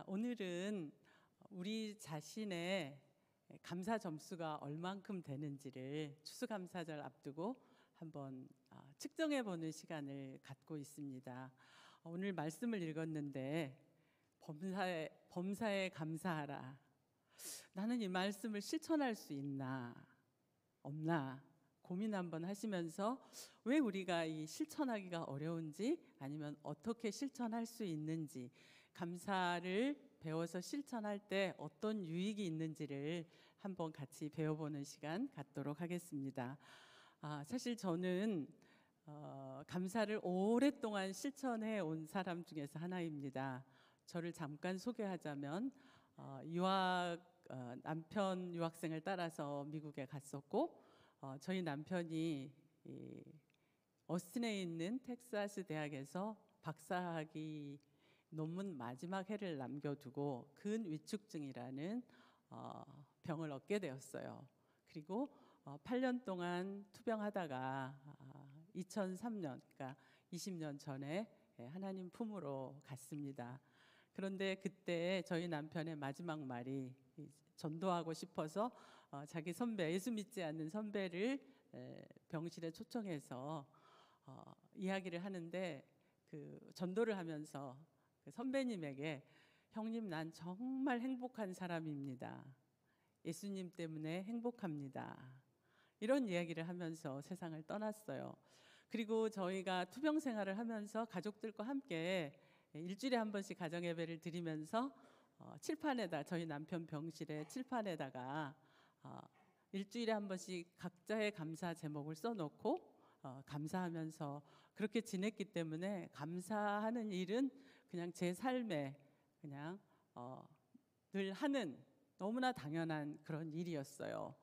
오늘은 우리 자신의 감사 점수가 얼만큼 되는지를 추수감사절 앞두고 한번 측정해 보는 시간을 갖고 있습니다. 오늘 말씀을 읽었는데 범사에 감사하라. 나는 이 말씀을 실천할 수 있나 없나 고민 한번 하시면서 왜 우리가 이 실천하기가 어려운지, 아니면 어떻게 실천할 수 있는지, 감사를 배워서 실천할 때 어떤 유익이 있는지를 한번 같이 배워보는 시간 갖도록 하겠습니다. 사실 저는 감사를 오랫동안 실천해 온 사람 중에서 하나입니다. 저를 잠깐 소개하자면 남편 유학생을 따라서 미국에 갔었고, 저희 남편이 어스틴에 있는 텍사스 대학에서 박사학위 논문 마지막 해를 남겨두고 근위축증이라는 병을 얻게 되었어요. 그리고 8년 동안 투병하다가 2003년, 그러니까 20년 전에 하나님 품으로 갔습니다. 그런데 그때 저희 남편의 마지막 말이, 전도하고 싶어서 자기 선배, 예수 믿지 않는 선배를 병실에 초청해서 이야기를 하는데, 그 전도를 하면서 그 선배님에게, 형님, 난 정말 행복한 사람입니다. 예수님 때문에 행복합니다. 이런 이야기를 하면서 세상을 떠났어요. 그리고 저희가 투병 생활을 하면서 가족들과 함께 일주일에 한 번씩 가정 예배를 드리면서 칠판에다, 저희 남편 병실의 칠판에다가 일주일에 한 번씩 각자의 감사 제목을 써놓고 감사하면서 그렇게 지냈기 때문에, 감사하는 일은 그냥 제 삶에 그냥 늘 하는 너무나 당연한 그런 일이었어요.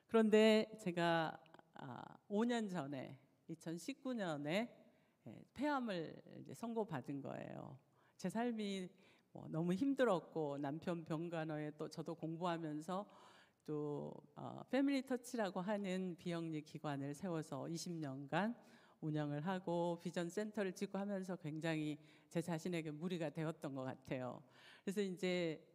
그런데 제가 5년 전에 2019년에 폐암을 이제 선고받은 거예요. 제 삶이 너무 힘들었고, 남편 병간호에 또 저도 공부하면서 또 패밀리 터치라고 하는 비영리 기관을 세워서 20년간 운영을 하고 비전 센터를 짓고 하면서 굉장히 제 자신에게 무리가 되었던 것 같아요. 그래서 이제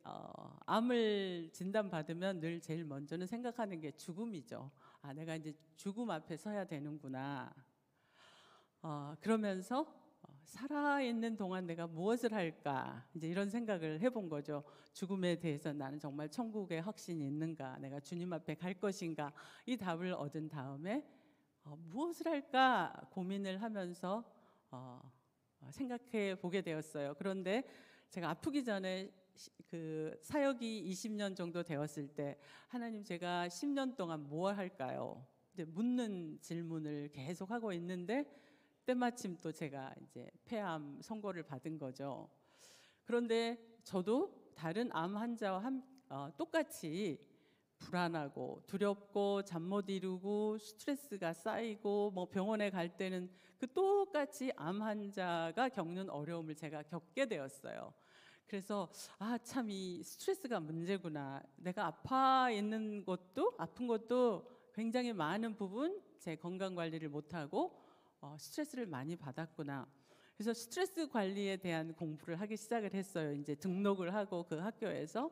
암을 진단받으면 늘 제일 먼저는 생각하는 게 죽음이죠. 내가 이제 죽음 앞에 서야 되는구나. 그러면서 살아있는 동안 내가 무엇을 할까, 이제 이런 생각을 해본 거죠. 죽음에 대해서 나는 정말 천국에 확신이 있는가, 내가 주님 앞에 갈 것인가, 이 답을 얻은 다음에 무엇을 할까 고민을 하면서 생각해 보게 되었어요. 그런데 제가 아프기 전에 그 사역이 20년 정도 되었을 때, 하나님, 제가 10년 동안 무엇 할까요? 이제 묻는 질문을 계속 하고 있는데, 때마침 또 제가 이제 폐암 선고를 받은 거죠. 그런데 저도 다른 암 환자와 똑같이 불안하고 두렵고 잠 못 이루고 스트레스가 쌓이고, 병원에 갈 때는 그 똑같이 암 환자가 겪는 어려움을 제가 겪게 되었어요. 그래서 참, 이 스트레스가 문제구나. 내가 아픈 것도 굉장히 많은 부분 제 건강 관리를 못하고 스트레스를 많이 받았구나. 그래서 스트레스 관리에 대한 공부를 하기 시작을 했어요. 이제 등록을 하고 그 학교에서.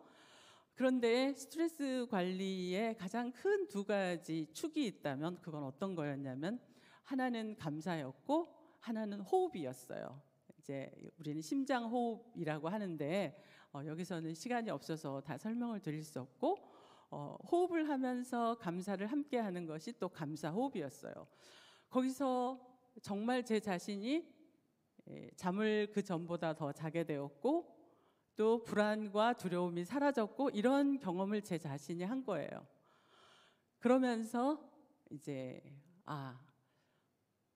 그런데 스트레스 관리에 가장 큰 두 가지 축이 있다면 그건 어떤 거였냐면, 하나는 감사였고 하나는 호흡이었어요. 이제 우리는 심장 호흡이라고 하는데 여기서는 시간이 없어서 다 설명을 드릴 수 없고, 호흡을 하면서 감사를 함께 하는 것이 또 감사 호흡이었어요. 거기서 정말 제 자신이 잠을 그 전보다 더 자게 되었고, 또 불안과 두려움이 사라졌고, 이런 경험을 제 자신이 한 거예요. 그러면서 이제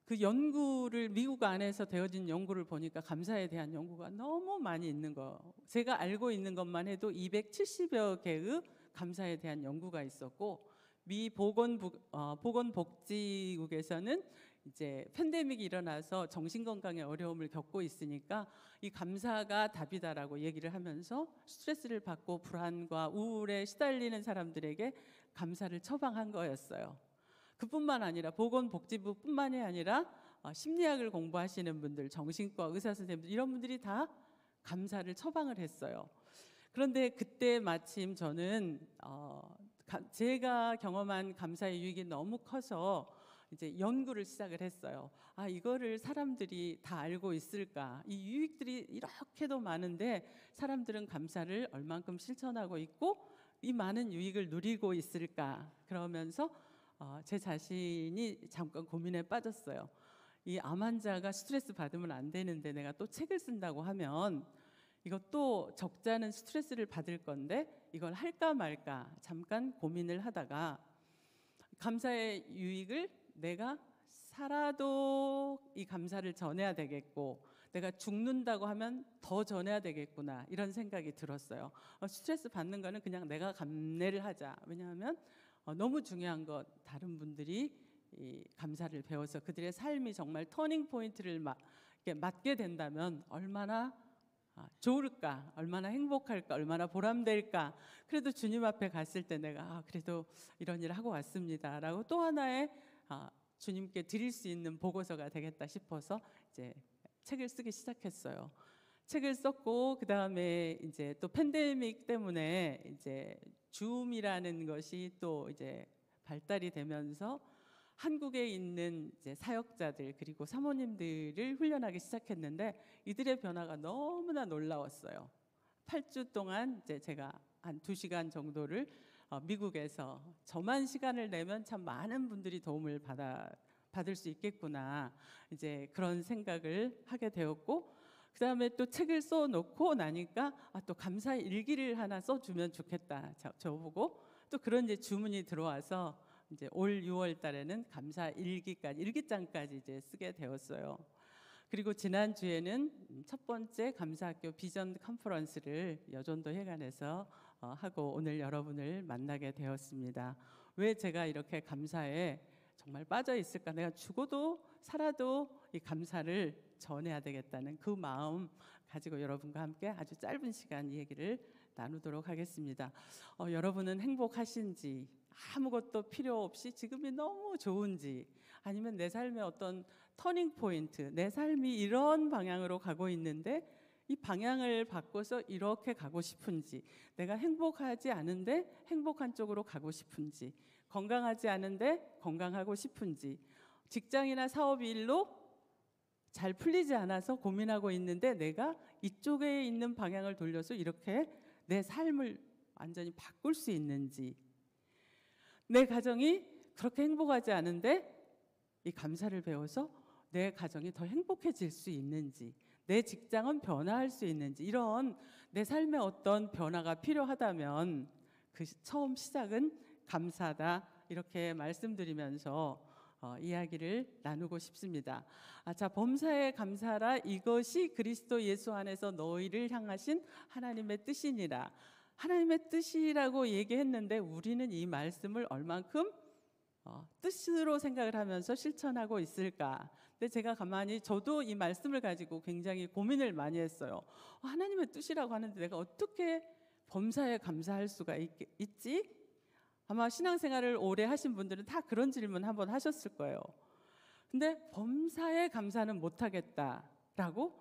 그 연구를, 미국 안에서 되어진 연구를 보니까 감사에 대한 연구가 너무 많이 있는 거, 제가 알고 있는 것만 해도 270여 개의 감사에 대한 연구가 있었고, 미 보건복지국에서는 이제 팬데믹이 일어나서 정신건강에 어려움을 겪고 있으니까 이 감사가 답이다라고 얘기를 하면서 스트레스를 받고 불안과 우울에 시달리는 사람들에게 감사를 처방한 거였어요. 그뿐만 아니라, 보건복지부뿐만이 아니라 심리학을 공부하시는 분들, 정신과 의사 선생님들, 이런 분들이 다 감사를 처방을 했어요. 그런데 그때 마침 저는 제가 경험한 감사의 유익이 너무 커서 이제 연구를 시작을 했어요. 이거를 사람들이 다 알고 있을까? 이 유익들이 이렇게도 많은데 사람들은 감사를 얼만큼 실천하고 있고 이 많은 유익을 누리고 있을까? 그러면서 제 자신이 잠깐 고민에 빠졌어요. 이 암 환자가 스트레스 받으면 안 되는데 내가 또 책을 쓴다고 하면 이것도 적잖은 스트레스를 받을 건데 이걸 할까 말까 잠깐 고민을 하다가 감사의 유익을 내가 살아도 이 감사를 전해야 되겠고 내가 죽는다고 하면 더 전해야 되겠구나 이런 생각이 들었어요. 스트레스 받는 거는 그냥 내가 감내를 하자. 왜냐하면 너무 중요한 것 다른 분들이 이 감사를 배워서 그들의 삶이 정말 터닝 포인트를 맞게 된다면 얼마나 좋을까, 얼마나 행복할까, 얼마나 보람될까. 그래도 주님 앞에 갔을 때 내가 그래도 이런 일을 하고 왔습니다 라고 또 하나의 주님께 드릴 수 있는 보고서가 되겠다 싶어서 이제 책을 쓰기 시작했어요. 책을 썼고 그 다음에 이제 또 팬데믹 때문에 이제 줌이라는 것이 또 이제 발달이 되면서 한국에 있는 이제 사역자들 그리고 사모님들을 훈련하기 시작했는데 이들의 변화가 너무나 놀라웠어요. 8주 동안 이제 제가 한 2시간 정도를 미국에서 저만 시간을 내면 참 많은 분들이 도움을 받을 수 있겠구나 이제 그런 생각을 하게 되었고 그 다음에 또 책을 써놓고 나니까 또 감사 일기를 하나 써주면 좋겠다 저보고 또 그런 이제 주문이 들어와서 이제 올 6월 달에는 감사 일기장까지 이제 쓰게 되었어요. 그리고 지난주에는 첫 번째 감사학교 비전 컨퍼런스를 여전도 회관에서 하고 오늘 여러분을 만나게 되었습니다. 왜 제가 이렇게 감사에 정말 빠져 있을까? 내가 죽어도 살아도 이 감사를 전해야 되겠다는 그 마음 가지고 여러분과 함께 아주 짧은 시간 이 얘기를 나누도록 하겠습니다. 여러분은 행복하신지 아무것도 필요 없이 지금이 너무 좋은지 아니면 내 삶의 어떤 터닝 포인트 내 삶이 이런 방향으로 가고 있는데 이 방향을 바꿔서 이렇게 가고 싶은지 내가 행복하지 않은데 행복한 쪽으로 가고 싶은지 건강하지 않은데 건강하고 싶은지 직장이나 사업 일로 잘 풀리지 않아서 고민하고 있는데 내가 이쪽에 있는 방향을 돌려서 이렇게 내 삶을 완전히 바꿀 수 있는지 내 가정이 그렇게 행복하지 않은데 이 감사를 배워서 내 가정이 더 행복해질 수 있는지 내 직장은 변화할 수 있는지 이런 내 삶에 어떤 변화가 필요하다면 그 처음 시작은 감사다 이렇게 말씀드리면서 이야기를 나누고 싶습니다. 자, 범사에 감사라 이것이 그리스도 예수 안에서 너희를 향하신 하나님의 뜻이니라. 하나님의 뜻이라고 얘기했는데 우리는 이 말씀을 얼만큼 뜻으로 생각을 하면서 실천하고 있을까? 근데 제가 가만히 저도 이 말씀을 가지고 굉장히 고민을 많이 했어요. 하나님의 뜻이라고 하는데 내가 어떻게 범사에 감사할 수가 있지? 아마 신앙생활을 오래 하신 분들은 다 그런 질문 한번 하셨을 거예요. 근데 범사에 감사는 못하겠다라고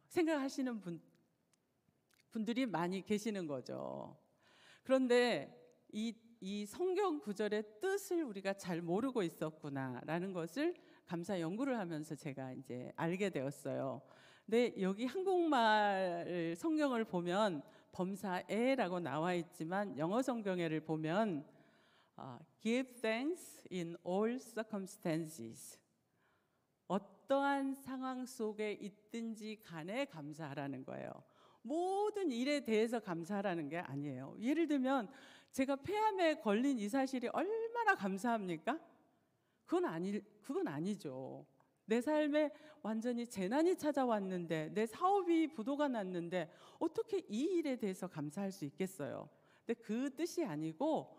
생각하시는 분들이 많이 계시는 거죠. 그런데 이 성경 구절의 뜻을 우리가 잘 모르고 있었구나라는 것을 감사 연구를 하면서 제가 이제 알게 되었어요. 근데 여기 한국말 성경을 보면 범사에라고 나와 있지만 영어 성경에를 보면 give thanks in all circumstances 어떠한 상황 속에 있든지 간에 감사하라는 거예요. 모든 일에 대해서 감사하라는 게 아니에요. 예를 들면 제가 폐암에 걸린 이 사실이 얼마나 감사합니까? 그건 아니죠. 내 삶에 완전히 재난이 찾아왔는데 내 사업이 부도가 났는데 어떻게 이 일에 대해서 감사할 수 있겠어요? 근데 그 뜻이 아니고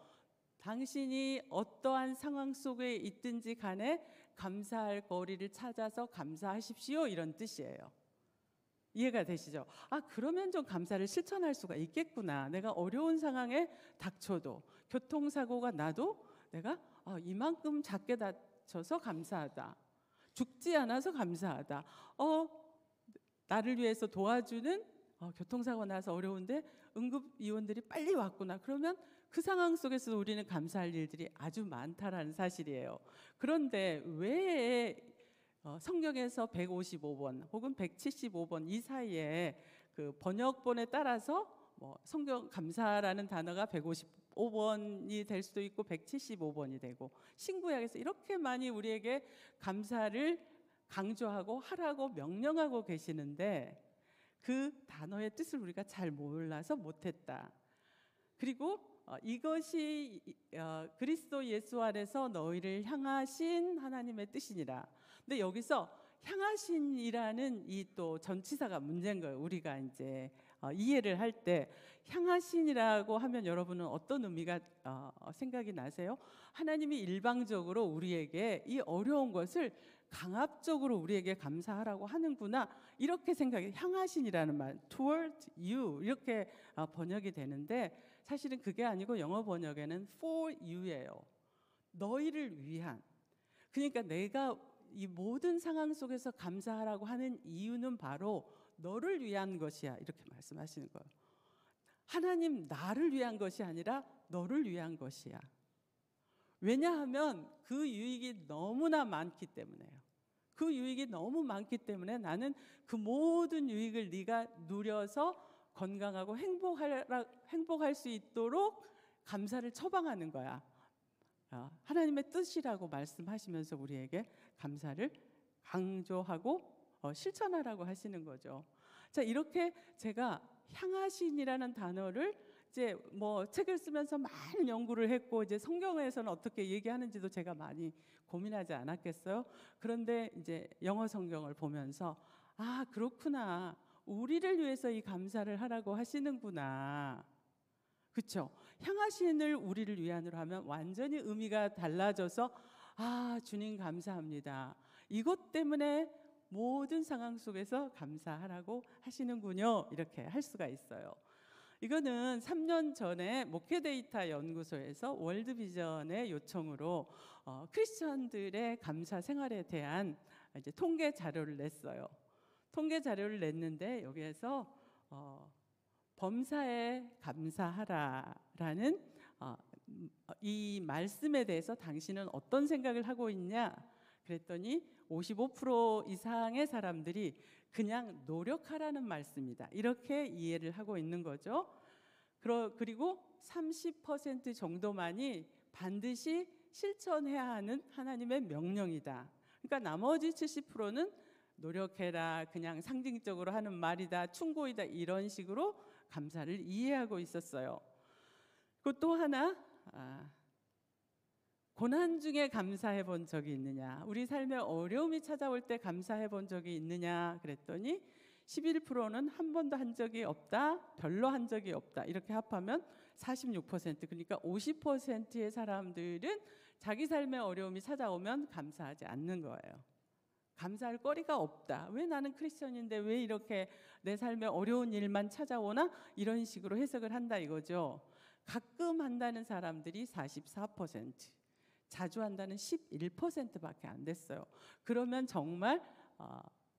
당신이 어떠한 상황 속에 있든지 간에 감사할 거리를 찾아서 감사하십시오 이런 뜻이에요. 이해가 되시죠? 그러면 좀 감사를 실천할 수가 있겠구나. 내가 어려운 상황에 닥쳐도 교통사고가 나도 내가 이만큼 작게 다쳐서 감사하다. 죽지 않아서 감사하다. 나를 위해서 도와주는 교통사고 나서 어려운데 응급의원들이 빨리 왔구나. 그러면 그 상황 속에서 우리는 감사할 일들이 아주 많다라는 사실이에요. 그런데 왜 성경에서 155번 혹은 175번 이 사이에 그 번역본에 따라서 성경 감사라는 단어가 155번이 될 수도 있고 175번이 되고 신구약에서 이렇게 많이 우리에게 감사를 강조하고 하라고 명령하고 계시는데 그 단어의 뜻을 우리가 잘 몰라서 못했다. 그리고 이것이 그리스도 예수 안에서 너희를 향하신 하나님의 뜻이니라. 근데 여기서 향하신이라는 이 또 전치사가 문제인 거예요. 우리가 이제 이해를 할 때 향하신이라고 하면 여러분은 어떤 의미가 생각이 나세요? 하나님이 일방적으로 우리에게 이 어려운 것을 강압적으로 우리에게 감사하라고 하는구나 이렇게 생각이 향하신이라는 말 toward you 이렇게 번역이 되는데 사실은 그게 아니고 영어 번역에는 for you예요. 너희를 위한. 그러니까 내가 이 모든 상황 속에서 감사하라고 하는 이유는 바로 너를 위한 것이야 이렇게 말씀하시는 거예요. 하나님 나를 위한 것이 아니라 너를 위한 것이야. 왜냐하면 그 유익이 너무나 많기 때문에요. 그 유익이 너무 많기 때문에 나는 그 모든 유익을 네가 누려서 건강하고 행복할 수 있도록 감사를 처방하는 거야. 하나님의 뜻이라고 말씀하시면서 우리에게 감사를 강조하고 실천하라고 하시는 거죠. 자, 이렇게 제가 향하신이라는 단어를 이제 책을 쓰면서 많은 연구를 했고 이제 성경에서는 어떻게 얘기하는지도 제가 많이 고민하지 않았겠어요. 그런데 이제 영어 성경을 보면서 아, 그렇구나. 우리를 위해서 이 감사를 하라고 하시는구나. 그렇죠? 향하신을 우리를 위한으로 하면 완전히 의미가 달라져서 아, 주님 감사합니다. 이것 때문에 모든 상황 속에서 감사하라고 하시는군요. 이렇게 할 수가 있어요. 이거는 3년 전에 목회데이터 연구소에서 월드비전의 요청으로 크리스천들의 감사 생활에 대한 이제 통계 자료를 냈어요. 통계 자료를 냈는데 여기에서 범사에 감사하라라는 이 말씀에 대해서 당신은 어떤 생각을 하고 있냐? 그랬더니 55% 이상의 사람들이 그냥 노력하라는 말씀이다. 이렇게 이해를 하고 있는 거죠. 그리고 30% 정도만이 반드시 실천해야 하는 하나님의 명령이다. 그러니까 나머지 70%는 노력해라, 그냥 상징적으로 하는 말이다, 충고이다 이런 식으로 감사를 이해하고 있었어요. 그리고 또 하나 고난 중에 감사해 본 적이 있느냐, 우리 삶에 어려움이 찾아올 때 감사해 본 적이 있느냐 그랬더니 11%는 한 번도 한 적이 없다, 별로 한 적이 없다. 이렇게 합하면 46%, 그러니까 50%의 사람들은 자기 삶에 어려움이 찾아오면 감사하지 않는 거예요. 감사할 거리가 없다. 왜 나는 크리스천인데 왜 이렇게 내 삶에 어려운 일만 찾아오나? 이런 식으로 해석을 한다 이거죠. 가끔 한다는 사람들이 44%, 자주 한다는 11%밖에 안 됐어요. 그러면 정말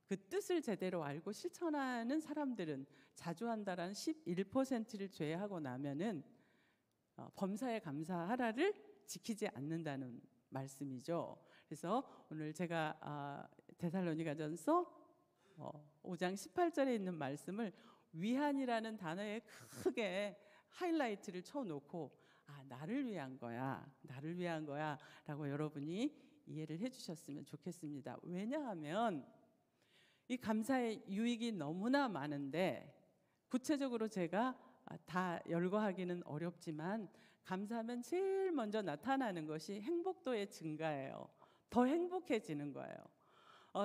그 뜻을 제대로 알고 실천하는 사람들은 자주 한다라는 11%를 제외하고 나면은 범사에 감사하라를 지키지 않는다는 말씀이죠. 그래서 오늘 제가 데살로니가전서 5장 18절에 있는 말씀을 위한이라는 단어에 크게 하이라이트를 쳐놓고 나를 위한 거야, 나를 위한 거야 라고 여러분이 이해를 해주셨으면 좋겠습니다. 왜냐하면 이 감사의 유익이 너무나 많은데 구체적으로 제가 다 열거하기는 어렵지만 감사하면 제일 먼저 나타나는 것이 행복도의 증가예요. 더 행복해지는 거예요.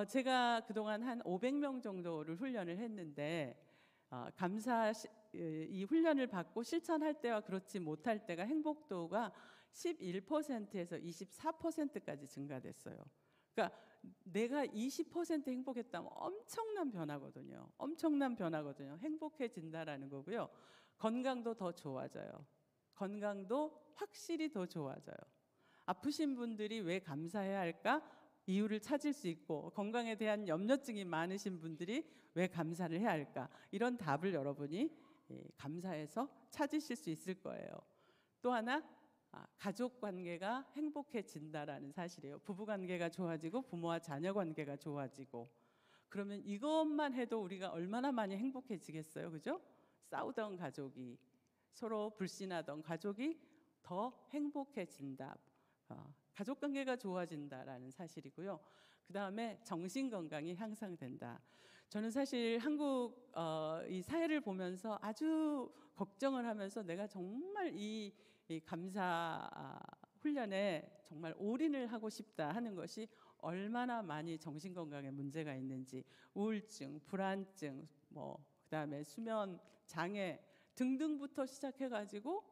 제가 그동안 한 500명 정도를 훈련을 했는데 이 훈련을 받고 실천할 때와 그렇지 못할 때가 행복도가 11%에서 24%까지 증가됐어요. 그러니까 내가 20% 행복했다면 엄청난 변화거든요. 엄청난 변화거든요. 행복해진다라는 거고요. 건강도 더 좋아져요. 건강도 확실히 더 좋아져요. 아프신 분들이 왜 감사해야 할까? 이유를 찾을 수 있고 건강에 대한 염려증이 많으신 분들이 왜 감사를 해야 할까? 이런 답을 여러분이 감사에서 찾으실 수 있을 거예요. 또 하나, 가족 관계가 행복해진다라는 사실이에요. 부부 관계가 좋아지고 부모와 자녀 관계가 좋아지고, 그러면 이것만 해도 우리가 얼마나 많이 행복해지겠어요, 그죠? 싸우던 가족이, 서로 불신하던 가족이 더 행복해진다. 가족 관계가 좋아진다라는 사실이고요. 그 다음에 정신 건강이 향상된다. 저는 사실 한국 이 사회를 보면서 아주 걱정을 하면서 내가 정말 이 감사 훈련에 정말 올인을 하고 싶다 하는 것이 얼마나 많이 정신 건강에 문제가 있는지, 우울증, 불안증, 그다음에 수면 장애 등등부터 시작해가지고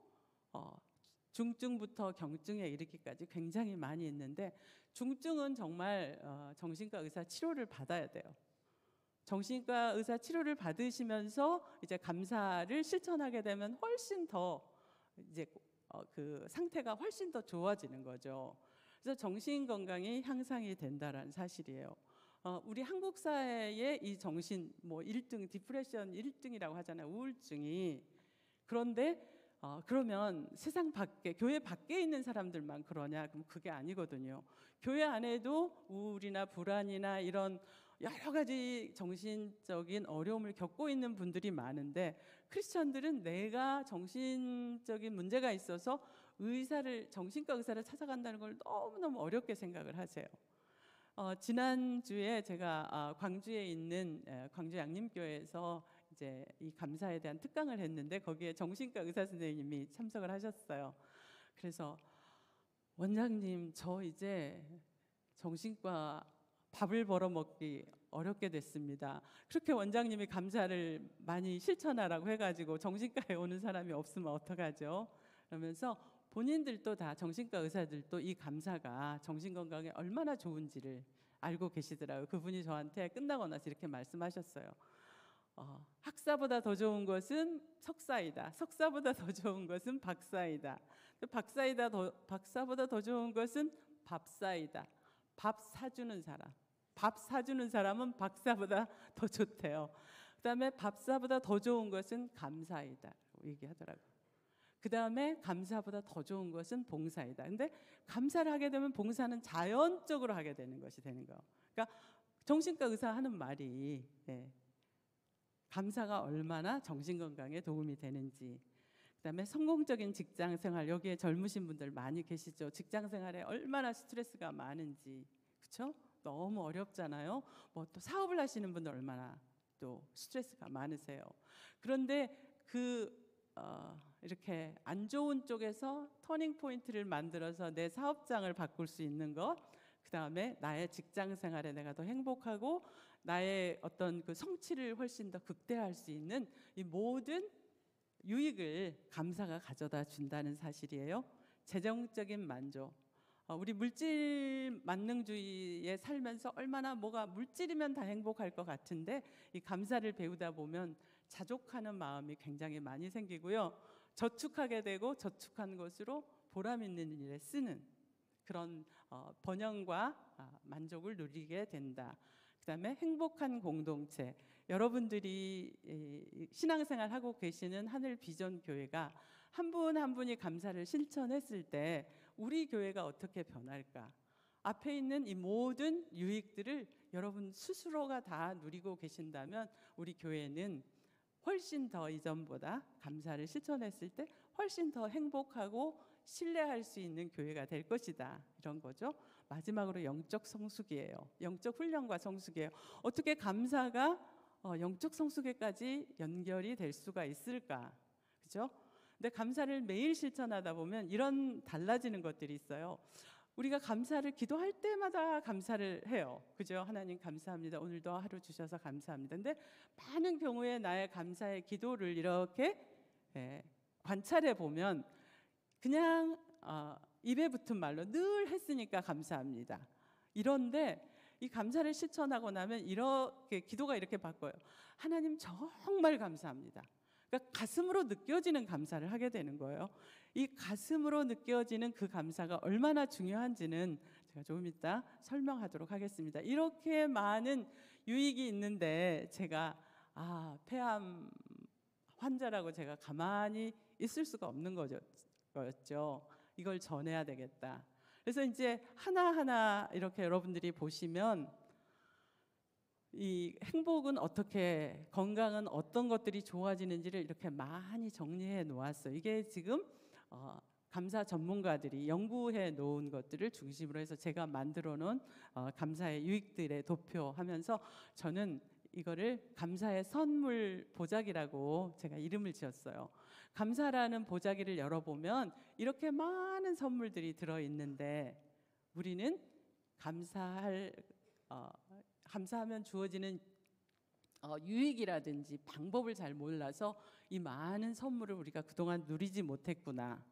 중증부터 경증에 이르기까지 굉장히 많이 있는데, 중증은 정말 정신과 의사 치료를 받아야 돼요. 정신과 의사 치료를 받으시면서 이제 감사를 실천하게 되면 훨씬 더 이제 그 상태가 훨씬 더 좋아지는 거죠. 그래서 정신 건강이 향상이 된다라는 사실이에요. 우리 한국 사회의 이 정신 1등, 디프레션 1등이라고 하잖아요, 우울증이. 그런데 그러면 세상 밖에, 교회 밖에 있는 사람들만 그러냐? 그럼 그게 아니거든요. 교회 안에도 우울이나 불안이나 이런 여러 가지 정신적인 어려움을 겪고 있는 분들이 많은데, 크리스천들은 내가 정신적인 문제가 있어서 정신과 의사를 찾아간다는 걸 너무너무 어렵게 생각을 하세요. 지난주에 제가 광주에 있는 광주 양림교회에서 이제 이 감사에 대한 특강을 했는데, 거기에 정신과 의사 선생님이 참석을 하셨어요. 그래서 원장님, 저 이제 정신과 밥을 벌어먹기 어렵게 됐습니다. 그렇게 원장님이 감사를 많이 실천하라고 해가지고 정신과에 오는 사람이 없으면 어떡하죠? 그러면서 본인들도 다, 정신과 의사들도 이 감사가 정신건강에 얼마나 좋은지를 알고 계시더라고요. 그분이 저한테 끝나고 나서 이렇게 말씀하셨어요. 학사보다 더 좋은 것은 석사이다. 석사보다 더 좋은 것은 박사이다. 박사보다 더 좋은 것은 밥사이다. 밥 사주는 사람. 밥 사주는 사람은 박사보다 더 좋대요. 그다음에 밥사보다 더 좋은 것은 감사이다 얘기하더라고요. 그다음에 감사보다 더 좋은 것은 봉사이다. 근데 감사를 하게 되면 봉사는 자연적으로 하게 되는 것이 되는 거예요. 그러니까 정신과 의사 하는 말이 감사가 얼마나 정신건강에 도움이 되는지, 그다음에 성공적인 직장생활, 여기에 젊으신 분들 많이 계시죠. 직장생활에 얼마나 스트레스가 많은지, 그렇죠? 너무 어렵잖아요. 또 사업을 하시는 분들 얼마나 또 스트레스가 많으세요. 그런데 이렇게 안 좋은 쪽에서 터닝 포인트를 만들어서 내 사업장을 바꿀 수 있는 것, 그다음에 나의 직장 생활에 내가 더 행복하고 나의 어떤 그 성취를 훨씬 더 극대화할 수 있는 이 모든 유익을 감사가 가져다 준다는 사실이에요. 재정적인 만족. 우리 물질 만능주의에 살면서 얼마나 뭐가 물질이면 다 행복할 것 같은데, 이 감사를 배우다 보면 자족하는 마음이 굉장히 많이 생기고요. 저축하게 되고 저축한 것으로 보람 있는 일에 쓰는 그런 번영과 만족을 누리게 된다. 그다음에 행복한 공동체. 여러분들이 신앙생활 하고 계시는 하늘 비전 교회가 한 분 한 분이 감사를 실천했을 때 우리 교회가 어떻게 변할까? 앞에 있는 이 모든 유익들을 여러분 스스로가 다 누리고 계신다면 우리 교회는 훨씬 더 이전보다 감사를 실천했을 때 훨씬 더 행복하고 신뢰할 수 있는 교회가 될 것이다, 이런 거죠. 마지막으로 영적 성숙이에요. 영적 훈련과 성숙이에요. 어떻게 감사가 영적 성숙에까지 연결이 될 수가 있을까, 그죠? 근데 감사를 매일 실천하다 보면 이런 달라지는 것들이 있어요. 우리가 감사를 기도할 때마다 감사를 해요, 그죠? 하나님 감사합니다. 오늘도 하루 주셔서 감사합니다. 근데 많은 경우에 나의 감사의 기도를 이렇게 관찰해 보면 그냥 입에 붙은 말로 늘 했으니까 감사합니다, 이런데 이 감사를 실천하고 나면 이렇게 기도가 이렇게 바꿔요. 하나님 정말 감사합니다. 그러니까 가슴으로 느껴지는 감사를 하게 되는 거예요. 이 가슴으로 느껴지는 그 감사가 얼마나 중요한지는 제가 조금 이따 설명하도록 하겠습니다. 이렇게 많은 유익이 있는데 제가 폐암 환자라고 제가 가만히 있을 수가 없는 거였죠. 이걸 전해야 되겠다. 그래서 이제 하나하나 이렇게 여러분들이 보시면 이 행복은 어떻게, 건강은 어떤 것들이 좋아지는지를 이렇게 많이 정리해 놓았어요. 이게 지금 감사 전문가들이 연구해 놓은 것들을 중심으로 해서 제가 만들어 놓은 감사의 유익들의 도표하면서 저는 이거를 감사의 선물 보자기라고 제가 이름을 지었어요. 감사라는 보자기를 열어보면 이렇게 많은 선물들이 들어있는데 우리는 감사하면 주어지는 유익이라든지 방법을 잘 몰라서 이 많은 선물을 우리가 그동안 누리지 못했구나.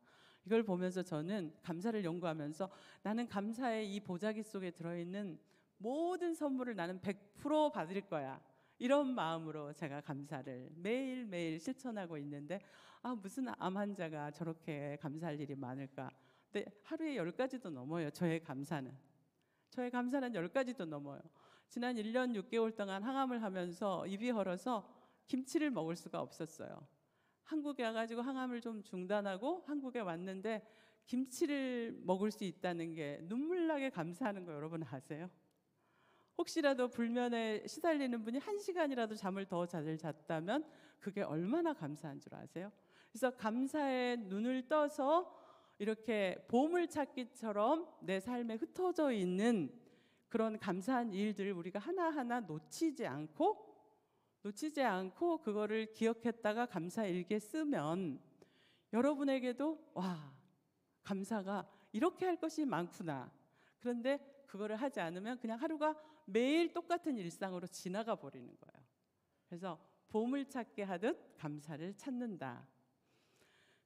이걸 보면서 저는 감사를 연구하면서 나는 감사의 이 보자기 속에 들어있는 모든 선물을 나는 100% 받을 거야. 이런 마음으로 제가 감사를 매일매일 실천하고 있는데 무슨 암 환자가 저렇게 감사할 일이 많을까. 근데 하루에 10가지도 넘어요. 저의 감사는 10가지도 넘어요. 지난 1년 6개월 동안 항암을 하면서 입이 헐어서 김치를 먹을 수가 없었어요. 한국에 와가지고 항암을 좀 중단하고 한국에 왔는데 김치를 먹을 수 있다는 게 눈물나게 감사하는 거 여러분 아세요? 혹시라도 불면에 시달리는 분이 1시간이라도 잠을 더 잘 잤다면 그게 얼마나 감사한 줄 아세요? 그래서 감사에 눈을 떠서 이렇게 보물찾기처럼 내 삶에 흩어져 있는 그런 감사한 일들을 우리가 하나하나 놓치지 않고 그거를 기억했다가 감사일기에 쓰면 여러분에게도 감사가 이렇게 할 것이 많구나. 그런데 그거를 하지 않으면 그냥 하루가 매일 똑같은 일상으로 지나가 버리는 거예요. 그래서 보물찾기 하듯 감사를 찾는다.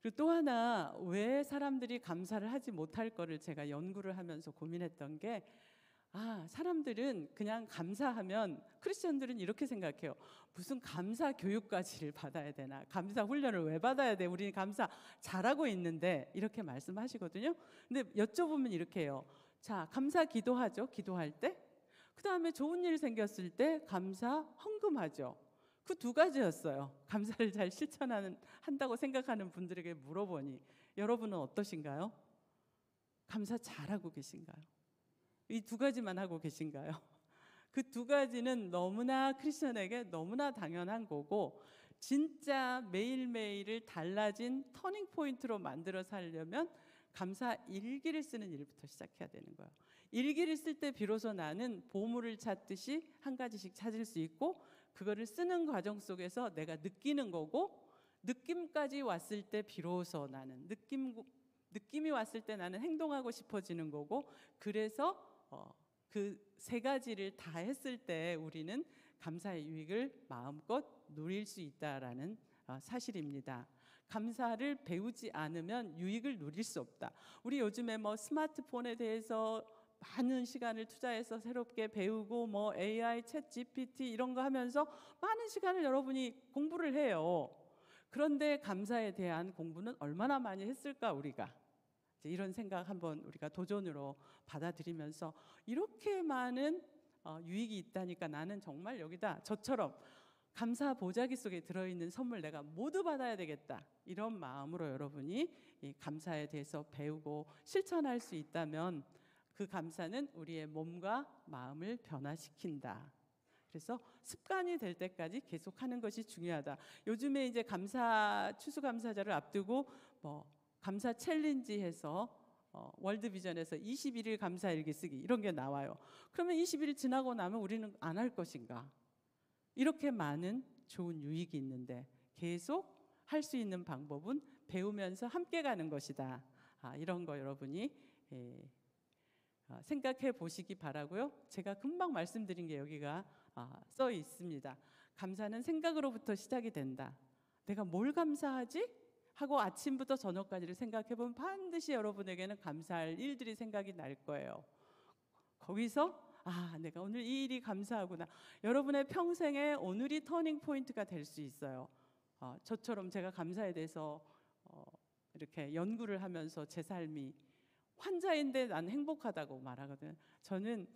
그리고 또 하나, 왜 사람들이 감사를 하지 못할 거를 제가 연구를 하면서 고민했던 게 사람들은 그냥 감사하면, 크리스천들은 이렇게 생각해요. 무슨 감사 교육까지를 받아야 되나? 감사 훈련을 왜 받아야 돼? 우리는 감사 잘하고 있는데, 이렇게 말씀하시거든요. 근데 여쭤보면 이렇게 해요. 자, 감사 기도하죠. 기도할 때. 그 다음에 좋은 일 생겼을 때 감사 헌금하죠. 그 2가지였어요. 감사를 잘 한다고 생각하는 분들에게 물어보니 여러분은 어떠신가요? 감사 잘하고 계신가요? 이 2가지만 하고 계신가요? 그 2가지는 너무나 크리스천에게 너무나 당연한 거고, 진짜 매일매일을 달라진 터닝 포인트로 만들어 살려면 감사 일기를 쓰는 일부터 시작해야 되는 거예요. 일기를 쓸 때 비로소 나는 보물을 찾듯이 한 가지씩 찾을 수 있고, 그거를 쓰는 과정 속에서 내가 느끼는 거고, 느낌까지 왔을 때 비로소 나는 느낌이 왔을 때 나는 행동하고 싶어지는 거고, 그래서 그 3가지를 다 했을 때 우리는 감사의 유익을 마음껏 누릴 수 있다라는 사실입니다. 감사를 배우지 않으면 유익을 누릴 수 없다. 우리 요즘에 스마트폰에 대해서 많은 시간을 투자해서 새롭게 배우고 AI, 챗 GPT 이런 거 하면서 많은 시간을 여러분이 공부를 해요. 그런데 감사에 대한 공부는 얼마나 많이 했을까 우리가? 이런 생각 한번 우리가 도전으로 받아들이면서 이렇게 많은 유익이 있다니까 나는 정말 여기다 저처럼 감사 보자기 속에 들어있는 선물 내가 모두 받아야 되겠다. 이런 마음으로 여러분이 이 감사에 대해서 배우고 실천할 수 있다면 그 감사는 우리의 몸과 마음을 변화시킨다. 그래서 습관이 될 때까지 계속하는 것이 중요하다. 요즘에 이제 추수감사절을 앞두고 감사 챌린지 해서 월드비전에서 21일 감사일기 쓰기 이런 게 나와요. 그러면 21일 지나고 나면 우리는 안 할 것인가? 이렇게 많은 좋은 유익이 있는데 계속 할 수 있는 방법은 배우면서 함께 가는 것이다. 이런 거 여러분이 생각해 보시기 바라고요. 제가 금방 말씀드린 게 여기가 써 있습니다. 감사는 생각으로부터 시작이 된다. 내가 뭘 감사하지? 하고 아침부터 저녁까지를 생각해 보면 반드시 여러분에게는 감사할 일들이 생각이 날 거예요. 거기서 내가 오늘 이 일이 감사하구나. 여러분의 평생에 오늘이 터닝 포인트가 될 수 있어요. 저처럼 제가 감사에 대해서 이렇게 연구를 하면서 제 삶이 환자인데 난 행복하다고 말하거든요. 저는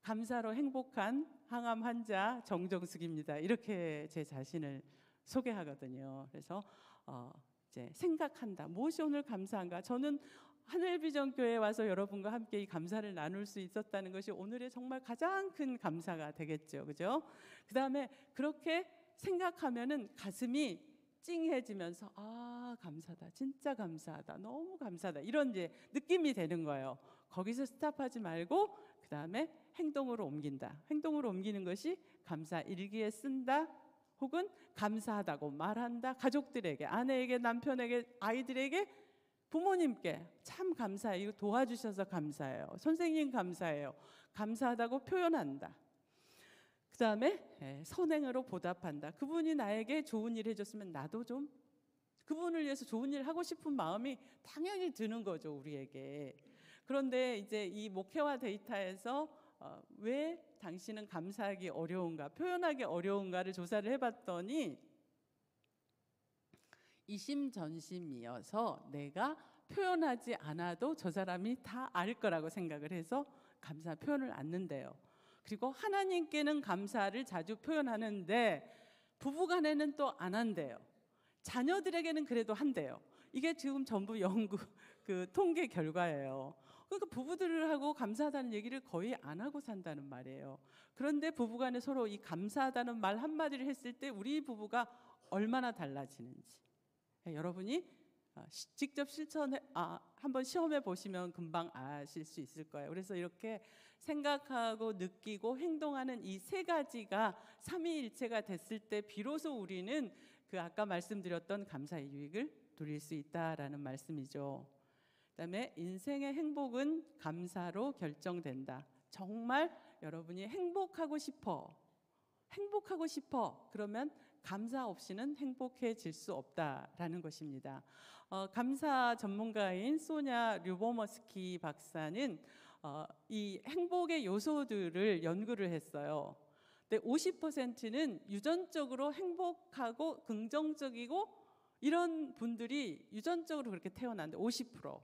감사로 행복한 항암 환자 정정숙입니다. 이렇게 제 자신을 소개하거든요. 그래서 이제 생각한다. 무엇이 오늘 감사한가? 저는 하늘비전교회에 와서 여러분과 함께 이 감사를 나눌 수 있었다는 것이 오늘의 정말 가장 큰 감사가 되겠죠. 그죠? 그 다음에 그렇게 생각하면은 가슴이 찡해지면서 감사다. 진짜 감사하다. 너무 감사하다. 이런 이제 느낌이 되는 거예요. 거기서 스탑하지 말고 그 다음에 행동으로 옮긴다. 행동으로 옮기는 것이 감사 일기에 쓴다. 혹은 감사하다고 말한다. 가족들에게, 아내에게, 남편에게, 아이들에게, 부모님께 참 감사해요. 이거 도와주셔서 감사해요. 선생님 감사해요. 감사하다고 표현한다. 그 다음에 선행으로 보답한다. 그분이 나에게 좋은 일 해줬으면 나도 좀 그분을 위해서 좋은 일 하고 싶은 마음이 당연히 드는 거죠, 우리에게. 그런데 이제 이 목회와 데이터에서 왜 당신은 감사하기 어려운가, 표현하기 어려운가를 조사를 해봤더니 이심전심이어서 내가 표현하지 않아도 저 사람이 다 알 거라고 생각을 해서 감사 표현을 않는데요. 그리고 하나님께는 감사를 자주 표현하는데 부부간에는 또 안 한대요. 자녀들에게는 그래도 한대요. 이게 지금 전부 연구 그 통계 결과예요. 그러니까 부부들하고 감사하다는 얘기를 거의 안 하고 산다는 말이에요. 그런데 부부간에 서로 이 감사하다는 말 한마디를 했을 때 우리 부부가 얼마나 달라지는지 여러분이 직접 한번 시험해 보시면 금방 아실 수 있을 거예요. 그래서 이렇게 생각하고 느끼고 행동하는 이 세 가지가 삼위일체가 됐을 때 비로소 우리는 그 아까 말씀드렸던 감사의 유익을 누릴 수 있다라는 말씀이죠. 그다음에 인생의 행복은 감사로 결정된다. 정말 여러분이 행복하고 싶어 그러면 감사 없이는 행복해질 수 없다라는 것입니다. 감사 전문가인 소냐 류보머스키 박사는 이 행복의 요소들을 연구를 했어요. 근데 50%는 유전적으로 행복하고 긍정적이고 이런 분들이 유전적으로 그렇게 태어났는데 50%.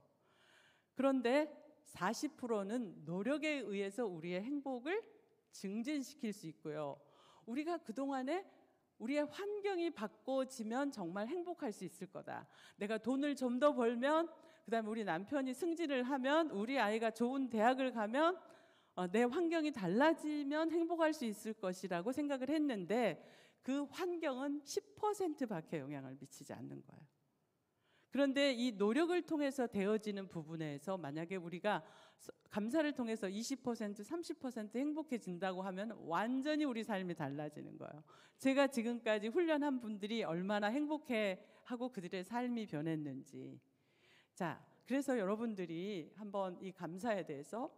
그런데 40%는 노력에 의해서 우리의 행복을 증진시킬 수 있고요. 우리가 그동안에 우리의 환경이 바꿔지면 정말 행복할 수 있을 거다. 내가 돈을 좀 더 벌면, 그 다음에 우리 남편이 승진을 하면, 우리 아이가 좋은 대학을 가면, 내 환경이 달라지면 행복할 수 있을 것이라고 생각을 했는데 그 환경은 10%밖에 영향을 미치지 않는 거예요. 그런데 이 노력을 통해서 되어지는 부분에서 만약에 우리가 감사를 통해서 20%, 30% 행복해진다고 하면 완전히 우리 삶이 달라지는 거예요. 제가 지금까지 훈련한 분들이 얼마나 행복해하고 그들의 삶이 변했는지. 자, 그래서 여러분들이 한번 이 감사에 대해서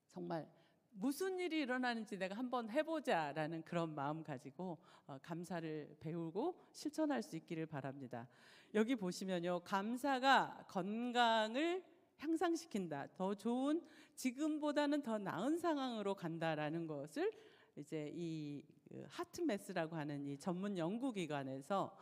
정말 무슨 일이 일어나는지 내가 한번 해보자라는 그런 마음 가지고 감사를 배우고 실천할 수 있기를 바랍니다. 여기 보시면요, 감사가 건강을 향상시킨다, 더 좋은, 지금보다는 더 나은 상황으로 간다라는 것을 이제 이 하트메스라고 하는 이 전문 연구기관에서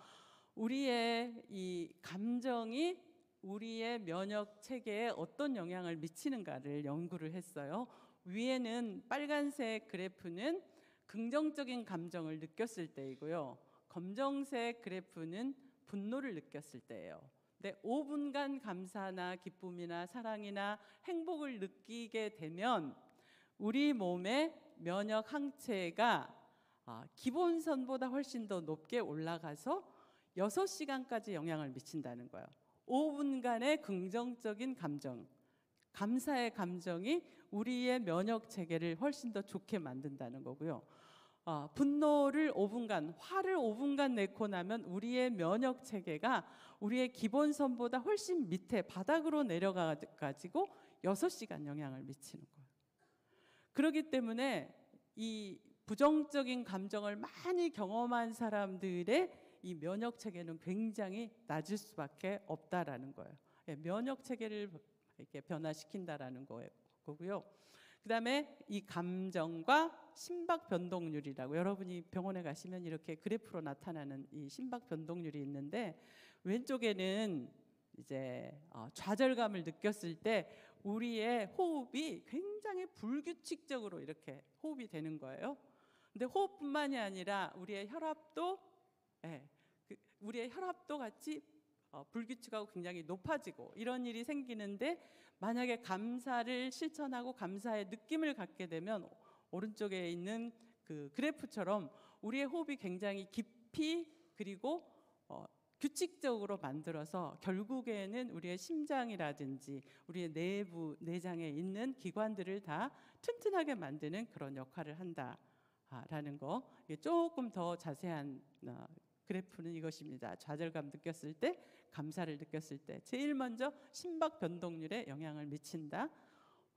우리의 이 감정이 우리의 면역 체계에 어떤 영향을 미치는가를 연구를 했어요. 위에는 빨간색 그래프는 긍정적인 감정을 느꼈을 때이고요. 검정색 그래프는 분노를 느꼈을 때예요. 근데 5분간 감사나 기쁨이나 사랑이나 행복을 느끼게 되면 우리 몸의 면역 항체가 기본선보다 훨씬 더 높게 올라가서 6시간까지 영향을 미친다는 거예요. 5분간의 긍정적인 감정, 감사의 감정이 우리의 면역 체계를 훨씬 더 좋게 만든다는 거고요. 분노를 5분간, 화를 5분간 내고 나면 우리의 면역 체계가 우리의 기본선보다 훨씬 밑에 바닥으로 내려가가지고 6시간 영향을 미치는 거예요. 그렇기 때문에 이 부정적인 감정을 많이 경험한 사람들의 이 면역 체계는 굉장히 낮을 수밖에 없다라는 거예요. 면역 체계를 이렇게 변화시킨다라는 거고요. 그다음에 이 감정과 심박 변동률이라고, 여러분이 병원에 가시면 이렇게 그래프로 나타나는 이 심박 변동률이 있는데 왼쪽에는 이제 좌절감을 느꼈을 때 우리의 호흡이 굉장히 불규칙적으로 이렇게 호흡이 되는 거예요. 근데 호흡뿐만이 아니라 우리의 혈압도 우리의 혈압도 같이 불규칙하고 굉장히 높아지고 이런 일이 생기는데, 만약에 감사를 실천하고 감사의 느낌을 갖게 되면 오른쪽에 있는 그 그래프처럼 우리의 호흡이 굉장히 깊이 그리고 규칙적으로 만들어서 결국에는 우리의 심장이라든지 우리의 내부 내장에 있는 기관들을 다 튼튼하게 만드는 그런 역할을 한다라는 거. 조금 더 자세한 그래프는 이것입니다. 좌절감 느꼈을 때, 감사를 느꼈을 때 제일 먼저 심박 변동률에 영향을 미친다.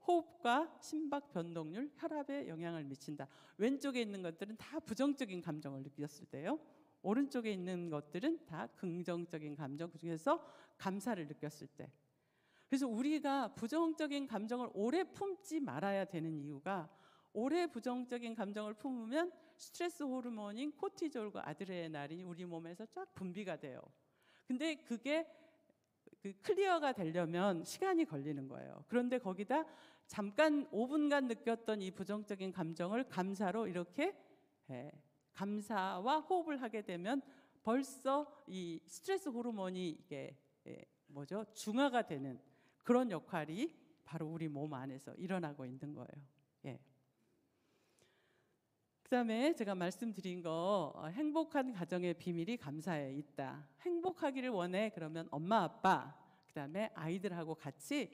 호흡과 심박 변동률, 혈압에 영향을 미친다. 왼쪽에 있는 것들은 다 부정적인 감정을 느꼈을 때요. 오른쪽에 있는 것들은 다 긍정적인 감정, 그중에서 감사를 느꼈을 때. 그래서 우리가 부정적인 감정을 오래 품지 말아야 되는 이유가, 오래 부정적인 감정을 품으면 스트레스 호르몬인 코티졸과 아드레날린이 우리 몸에서 쫙 분비가 돼요. 근데 그게 클리어가 되려면 시간이 걸리는 거예요. 그런데 거기다 잠깐 5분간 느꼈던 이 부정적인 감정을 감사로 이렇게 감사와 호흡을 하게 되면 벌써 이 스트레스 호르몬이 이게 중화가 되는 그런 역할이 바로 우리 몸 안에서 일어나고 있는 거예요. 그다음에 제가 말씀드린 거, 행복한 가정의 비밀이 감사에 있다. 행복하기를 원해. 그러면 엄마 아빠, 그다음에 아이들하고 같이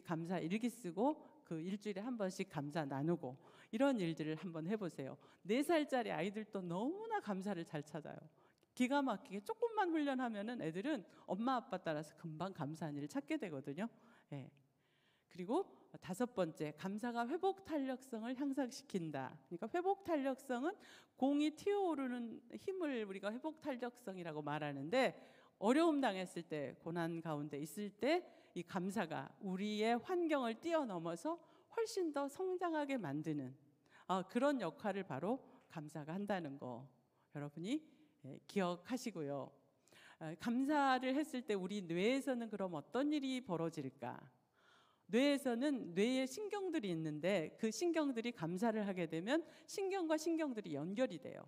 감사 일기 쓰고 그 일주일에 한 번씩 감사 나누고 이런 일들을 한번 해보세요. 4살짜리 아이들도 너무나 감사를 잘 찾아요. 기가 막히게 조금만 훈련하면은 애들은 엄마 아빠 따라서 금방 감사한 일을 찾게 되거든요. 그리고 5번째, 감사가 회복 탄력성을 향상시킨다. 그러니까 회복 탄력성은 공이 튀어오르는 힘을 우리가 회복 탄력성이라고 말하는데, 어려움 당했을 때, 고난 가운데 있을 때 이 감사가 우리의 환경을 뛰어넘어서 훨씬 더 성장하게 만드는 그런 역할을 바로 감사가 한다는 거 여러분이 기억하시고요. 감사를 했을 때 우리 뇌에서는 그럼 어떤 일이 벌어질까? 뇌에서는 뇌에 신경들이 있는데 그 신경들이 감사를 하게 되면 신경과 신경들이 연결이 돼요.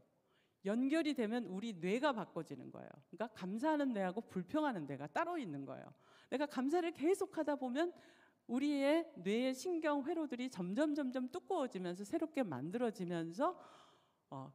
연결이 되면 우리 뇌가 바꿔지는 거예요. 그러니까 감사하는 뇌하고 불평하는 뇌가 따로 있는 거예요. 내가 감사를 계속 하다 보면 우리의 뇌의 신경 회로들이 점점 두꺼워지면서 새롭게 만들어지면서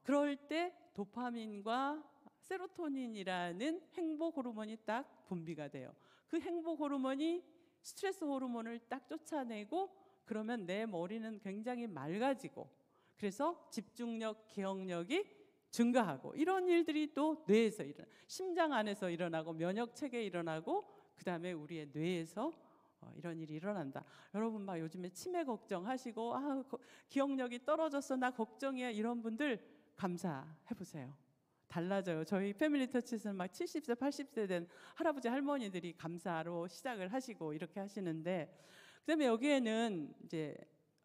그럴 때 도파민과 세로토닌이라는 행복 호르몬이 딱 분비가 돼요. 그 행복 호르몬이 스트레스 호르몬을 딱 쫓아내고, 그러면 내 머리는 굉장히 맑아지고, 그래서 집중력, 기억력이 증가하고, 이런 일들이 또 뇌에서 심장 안에서 일어나고 면역 체계에 일어나고, 그 다음에 우리의 뇌에서 이런 일이 일어난다. 여러분 막 요즘에 치매 걱정하시고 기억력이 떨어졌어 나 걱정이야, 이런 분들 감사해 보세요. 달라져요. 저희 패밀리 터치에서는 막 70세 80세 된 할아버지 할머니들이 감사로 시작을 하시고 이렇게 하시는데, 그다음에 여기에는 이제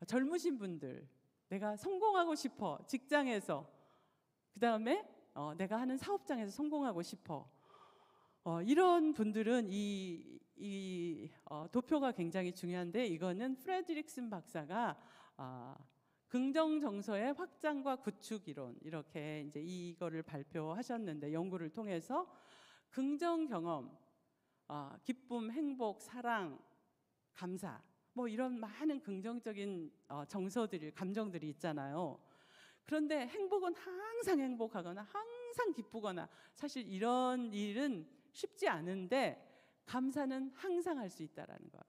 젊으신 분들, 내가 성공하고 싶어 직장에서, 그다음에 내가 하는 사업장에서 성공하고 싶어, 이런 분들은 이 도표가 굉장히 중요한데, 이거는 프레드릭슨 박사가 긍정 정서의 확장과 구축 이론, 이렇게 이제 이거를 발표하셨는데, 연구를 통해서 긍정 경험, 기쁨, 행복, 사랑, 감사, 뭐 이런 많은 긍정적인 정서들이, 감정들이 있잖아요. 그런데 행복은 항상 행복하거나 항상 기쁘거나 사실 이런 일은 쉽지 않은데, 감사는 항상 할 수 있다라는 거예요.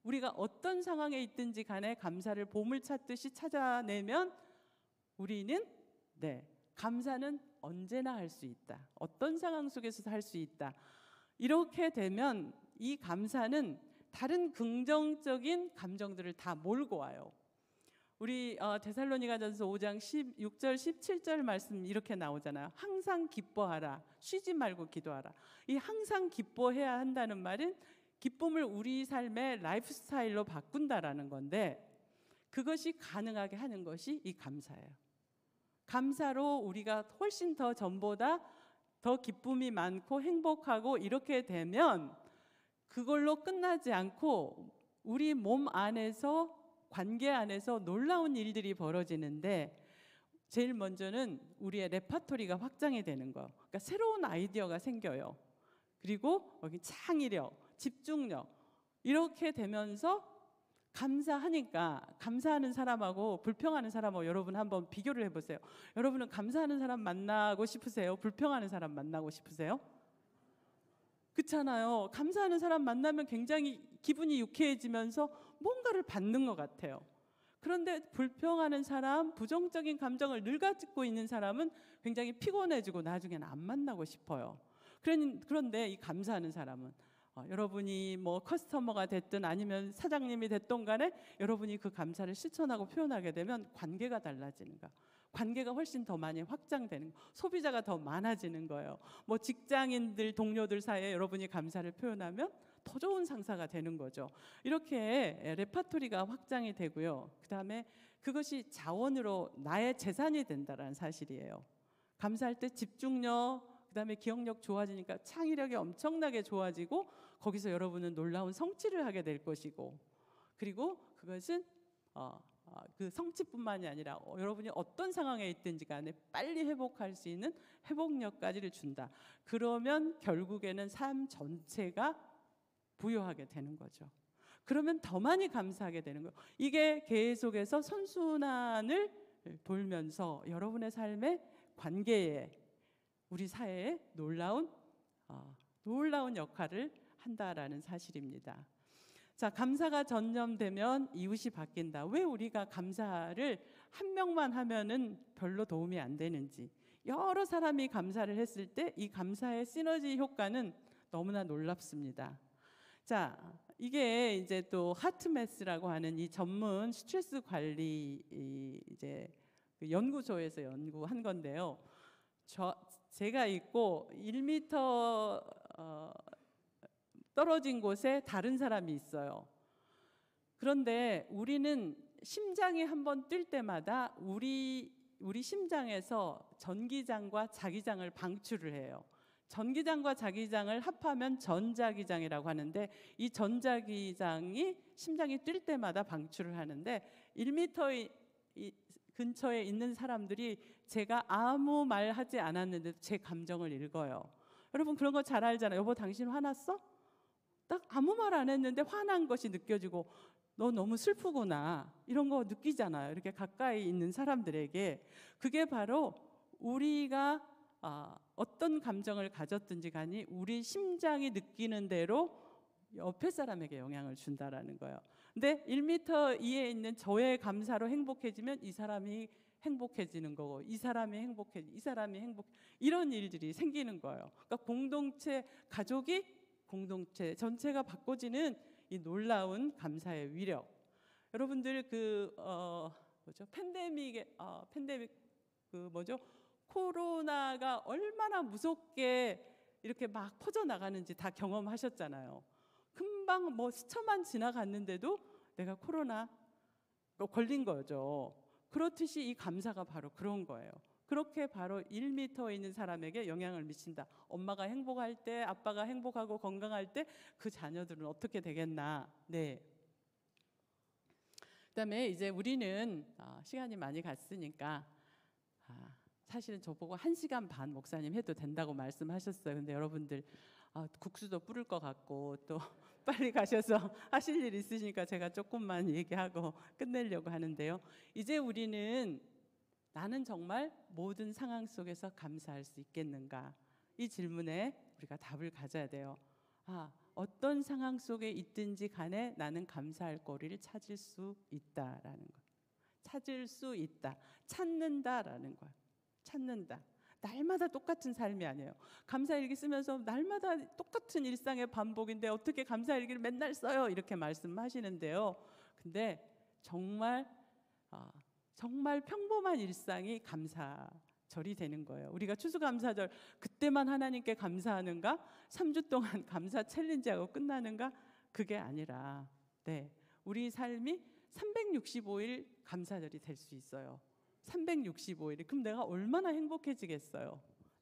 우리가 어떤 상황에 있든지 간에 감사를 보물 찾듯이 찾아내면 우리는 감사는 언제나 할 수 있다. 어떤 상황 속에서도 할 수 있다. 이렇게 되면 이 감사는 다른 긍정적인 감정들을 다 몰고 와요. 우리 데살로니가전서 5장 16절 17절 말씀 이렇게 나오잖아요. 항상 기뻐하라, 쉬지 말고 기도하라. 이 항상 기뻐해야 한다는 말은 기쁨을 우리 삶의 라이프 스타일로 바꾼다라는 건데, 그것이 가능하게 하는 것이 이 감사예요. 감사로 우리가 훨씬 더 전보다 더 기쁨이 많고 행복하고 이렇게 되면 그걸로 끝나지 않고 우리 몸 안에서, 관계 안에서 놀라운 일들이 벌어지는데, 제일 먼저는 우리의 레파토리가 확장이 되는 거. 그러니까 새로운 아이디어가 생겨요. 그리고 여기 창의력, 집중력, 이렇게 되면서 감사하니까, 감사하는 사람하고 불평하는 사람하고 여러분 한번 비교를 해보세요. 여러분은 감사하는 사람 만나고 싶으세요? 불평하는 사람 만나고 싶으세요? 그렇잖아요. 감사하는 사람 만나면 굉장히 기분이 유쾌해지면서 뭔가를 받는 것 같아요. 그런데 불평하는 사람, 부정적인 감정을 늘 가지고 있는 사람은 굉장히 피곤해지고 나중에는 안 만나고 싶어요. 그런데 이 감사하는 사람은 여러분이 뭐 커스터머가 됐든 아니면 사장님이 됐든 간에 여러분이 그 감사를 실천하고 표현하게 되면 관계가 달라지는 거야. 관계가 훨씬 더 많이 확장되는 거, 소비자가 더 많아지는 거예요. 뭐 직장인들, 동료들 사이에 여러분이 감사를 표현하면 더 좋은 상사가 되는 거죠. 이렇게 레파토리가 확장이 되고요. 그다음에 그것이 자원으로 나의 재산이 된다는 사실이에요. 감사할 때 집중력, 그다음에 기억력 좋아지니까 창의력이 엄청나게 좋아지고 거기서 여러분은 놀라운 성취를 하게 될 것이고, 그리고 그것은 그 성취뿐만이 아니라 여러분이 어떤 상황에 있든지 간에 빨리 회복할 수 있는 회복력까지를 준다. 그러면 결국에는 삶 전체가 부여하게 되는 거죠. 그러면 더 많이 감사하게 되는 거예요. 이게 계속해서 선순환을 돌면서 여러분의 삶의 관계에, 우리 사회에 놀라운 역할을 한다라는 사실입니다. 자, 감사가 전념되면 이웃이 바뀐다. 왜 우리가 감사를 한 명만 하면은 별로 도움이 안 되는지, 여러 사람이 감사를 했을 때 이 감사의 시너지 효과는 너무나 놀랍습니다. 자, 이게 이제 또 하트메스라고 하는 이 전문 스트레스 관리 이제 그 연구소에서 연구한 건데요. 제가 있고 1m 떨어진 곳에 다른 사람이 있어요. 그런데 우리는 심장이 한번 뛸 때마다 우리 심장에서 전기장과 자기장을 방출을 해요. 전기장과 자기장을 합하면 전자기장이라고 하는데, 이 전자기장이 심장이 뛸 때마다 방출을 하는데 1m 근처에 있는 사람들이 제가 아무 말 하지 않았는데 제 감정을 읽어요. 여러분 그런 거 잘 알잖아요. 여보 당신 화났어? 딱 아무 말 안 했는데 화난 것이 느껴지고, 너 너무 슬프구나, 이런 거 느끼잖아요. 이렇게 가까이 있는 사람들에게. 그게 바로 우리가 어떤 감정을 가졌든지 간에 우리 심장이 느끼는 대로 옆에 사람에게 영향을 준다라는 거예요. 근데 1m 이에 있는 저의 감사로 행복해지면 이 사람이 행복해지는 거고, 이 사람이 이런 일들이 생기는 거예요. 그러니까 공동체, 가족이 공동체 전체가 바꿔지는 이 놀라운 감사의 위력. 여러분들 팬데믹 코로나가 얼마나 무섭게 이렇게 막 퍼져 나가는지 다 경험하셨잖아요. 금방 뭐 스쳐만 지나갔는데도 내가 코로나 걸린 거죠. 그렇듯이 이 감사가 바로 그런 거예요. 그렇게 바로 1m에 있는 사람에게 영향을 미친다. 엄마가 행복할 때, 아빠가 행복하고 건강할 때 그 자녀들은 어떻게 되겠나. 네. 그다음에 이제 우리는 시간이 많이 갔으니까 사실은 저보고 1시간 반 목사님 해도 된다고 말씀하셨어요. 근데 여러분들 국수도 뿌릴 것 같고 또 빨리 가셔서 하실 일 있으시니까 제가 조금만 얘기하고 끝내려고 하는데요. 이제 우리는 나는 정말 모든 상황 속에서 감사할 수 있겠는가? 이 질문에 우리가 답을 가져야 돼요. 어떤 상황 속에 있든지 간에 나는 감사할 거리를 찾을 수 있다라는 거. 찾을 수 있다. 찾는다라는 거예요. 찾는다. 날마다 똑같은 삶이 아니에요. 감사일기 쓰면서 날마다 똑같은 일상의 반복인데 어떻게 감사일기를 맨날 써요? 이렇게 말씀하시는데요. 근데 정말 평범한 일상이 감사절이 되는 거예요. 우리가 추수감사절 그때만 하나님께 감사하는가? 3주 동안 감사 챌린지하고 끝나는가? 그게 아니라 우리 삶이 365일 감사절이 될 수 있어요. 365일. 그럼 내가 얼마나 행복해지겠어요.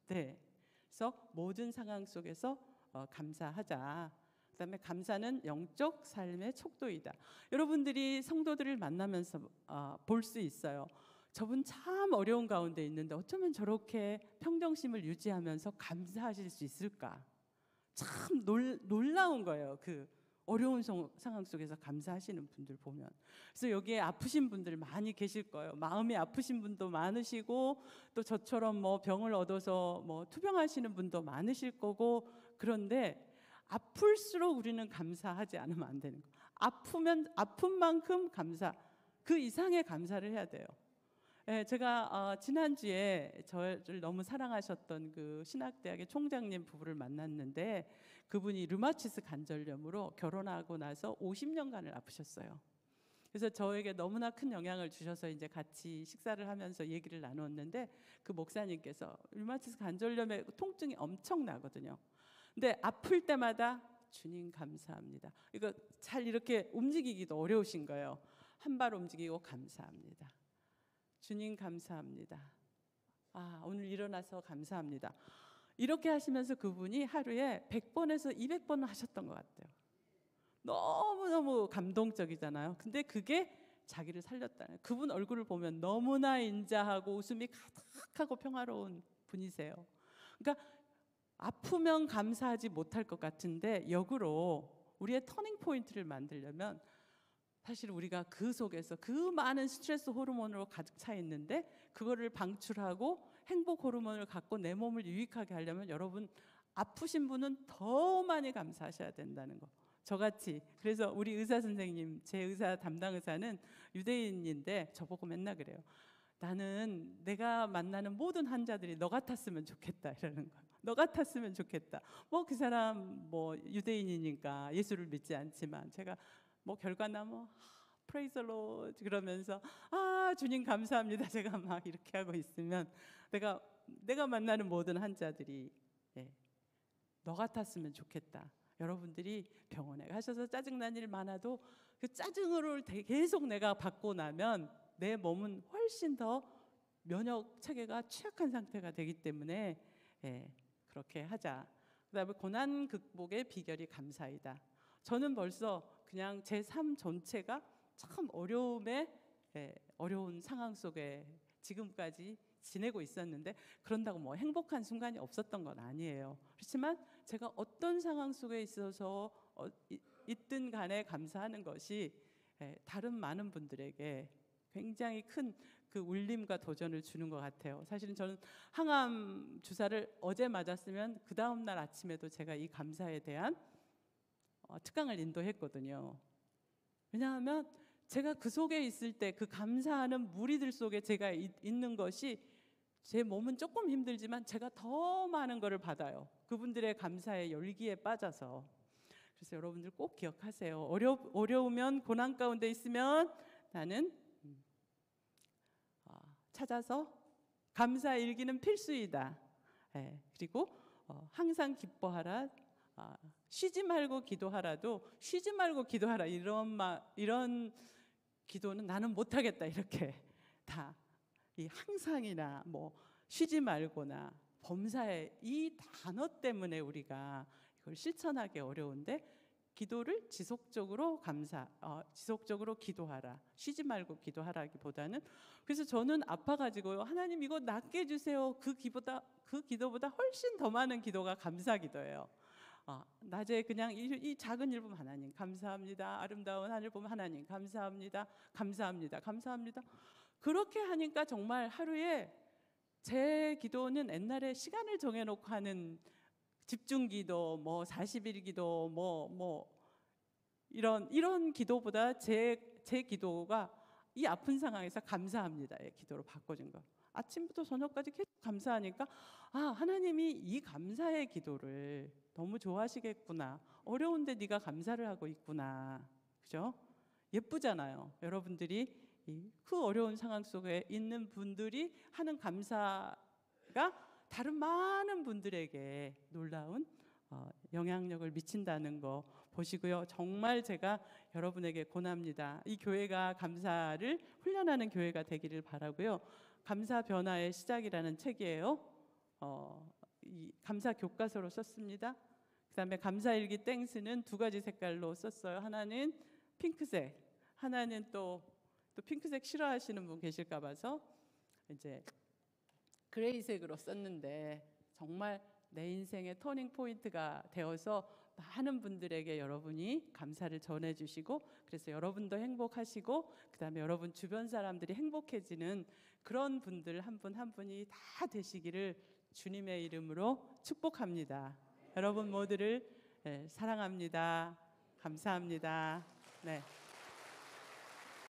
그래서 모든 상황 속에서 감사하자. 그다음에 감사는 영적 삶의 척도이다. 여러분들이 성도들을 만나면서 볼 수 있어요. 저분 참 어려운 가운데 있는데 어쩌면 저렇게 평정심을 유지하면서 감사하실 수 있을까? 참 놀라운 거예요. 그 어려운 상황 속에서 감사하시는 분들 보면. 그래서 여기에 아프신 분들 많이 계실 거예요. 마음이 아프신 분도 많으시고 또 저처럼 뭐 병을 얻어서 뭐 투병하시는 분도 많으실 거고, 그런데 아플수록 우리는 감사하지 않으면 안 되는 거예요. 아프면 아픈 만큼 감사, 그 이상의 감사를 해야 돼요. 예, 제가 지난주에 저를 너무 사랑하셨던 그 신학대학의 총장님 부부를 만났는데, 그분이 류마티스 관절염으로 결혼하고 나서 50년간을 아프셨어요. 그래서 저에게 너무나 큰 영향을 주셔서 이제 같이 식사를 하면서 얘기를 나눴는데, 그 목사님께서 류마티스 관절염의 통증이 엄청나거든요. 근데 아플 때마다 주님 감사합니다. 이거 잘 이렇게 움직이기도 어려우신 거예요. 한 발 움직이고 감사합니다. 주님 감사합니다. 오늘 일어나서 감사합니다. 이렇게 하시면서 그분이 하루에 100번에서 200번 하셨던 것 같아요. 너무너무 감동적이잖아요. 근데 그게 자기를 살렸다는, 그분 얼굴을 보면 너무나 인자하고 웃음이 가득하고 평화로운 분이세요. 그러니까 아프면 감사하지 못할 것 같은데, 역으로 우리의 터닝 포인트를 만들려면 사실 우리가 그 속에서 그 많은 스트레스 호르몬으로 가득 차 있는데, 그거를 방출하고 행복 호르몬을 갖고 내 몸을 유익하게 하려면 여러분, 아프신 분은 더 많이 감사하셔야 된다는 거. 저같이. 그래서 우리 의사 선생님, 제 의사 담당 의사는 유대인인데 저보고 맨날 그래요. 나는 내가 만나는 모든 환자들이 너 같았으면 좋겠다 이러는 거예요. 너 같았으면 좋겠다. 뭐 그 사람 뭐 유대인이니까 예수를 믿지 않지만, 제가 뭐 결과나 뭐 프레이즈 로 그러면서 주님 감사합니다 제가 막 이렇게 하고 있으면, 내가 만나는 모든 환자들이 너 같았으면 좋겠다. 여러분들이 병원에 가셔서 짜증난 일 많아도 그 짜증을 계속 내가 받고 나면 내 몸은 훨씬 더 면역 체계가 취약한 상태가 되기 때문에 그렇게 하자. 그다음에 고난 극복의 비결이 감사이다. 저는 벌써 그냥 제 삶 전체가 참 어려운 상황 속에 지금까지 지내고 있었는데, 그런다고 뭐 행복한 순간이 없었던 건 아니에요. 그렇지만 제가 어떤 상황 속에 있어서 있든 간에 감사하는 것이 다른 많은 분들에게 굉장히 큰 그 울림과 도전을 주는 것 같아요. 사실은 저는 항암 주사를 어제 맞았으면 그 다음 날 아침에도 제가 이 감사에 대한 특강을 인도했거든요. 왜냐하면 제가 그 속에 있을 때 그 감사하는 무리들 속에 제가 있는 것이, 제 몸은 조금 힘들지만 제가 더 많은 것을 받아요. 그분들의 감사의 열기에 빠져서. 그래서 여러분들 꼭 기억하세요. 어려우면, 고난 가운데 있으면 나는 찾아서 감사 일기는 필수이다. 그리고 항상 기뻐하라. 쉬지 말고 기도하라도 쉬지 말고 기도하라, 이런 기도는 나는 못하겠다. 이렇게 다 이 항상이나 뭐 쉬지 말고나 범사에 이 단어 때문에 우리가 이걸 실천하기 어려운데, 기도를 지속적으로 지속적으로 기도하라, 쉬지 말고 기도하라기보다는. 그래서 저는 아파가지고요, 하나님 이거 낫게 해주세요. 그 기도보다 훨씬 더 많은 기도가 감사 기도예요. 낮에 그냥 이 작은 일 보면 하나님 감사합니다. 아름다운 하늘 보면 하나님 감사합니다. 감사합니다. 감사합니다. 그렇게 하니까 정말 하루에, 제 기도는 옛날에 시간을 정해놓고 하는 집중기도, 뭐 40일 기도, 뭐 이런 기도보다 제 기도가 이 아픈 상황에서 감사합니다의 기도로 바꿔진 거. 아침부터 저녁까지 계속 감사하니까 하나님이 이 감사의 기도를 너무 좋아하시겠구나. 어려운데 네가 감사를 하고 있구나. 그죠? 예쁘잖아요. 여러분들이 그 어려운 상황 속에 있는 분들이 하는 감사가 다른 많은 분들에게 놀라운 영향력을 미친다는 거 보시고요. 정말 제가 여러분에게 권합니다. 이 교회가 감사를 훈련하는 교회가 되기를 바라고요. 감사 변화의 시작이라는 책이에요. 이 감사 교과서로 썼습니다. 그다음에 감사일기 땡스는 두 가지 색깔로 썼어요. 하나는 핑크색, 하나는 또 핑크색 싫어하시는 분 계실까 봐서 이제 그레이색으로 썼는데 정말 내 인생의 터닝 포인트가 되어서 많은 분들에게 여러분이 감사를 전해주시고, 그래서 여러분도 행복하시고 그다음에 여러분 주변 사람들이 행복해지는 그런 분들 한 분 한 분이 다 되시기를 주님의 이름으로 축복합니다. 여러분 모두를 사랑합니다. 감사합니다. 네.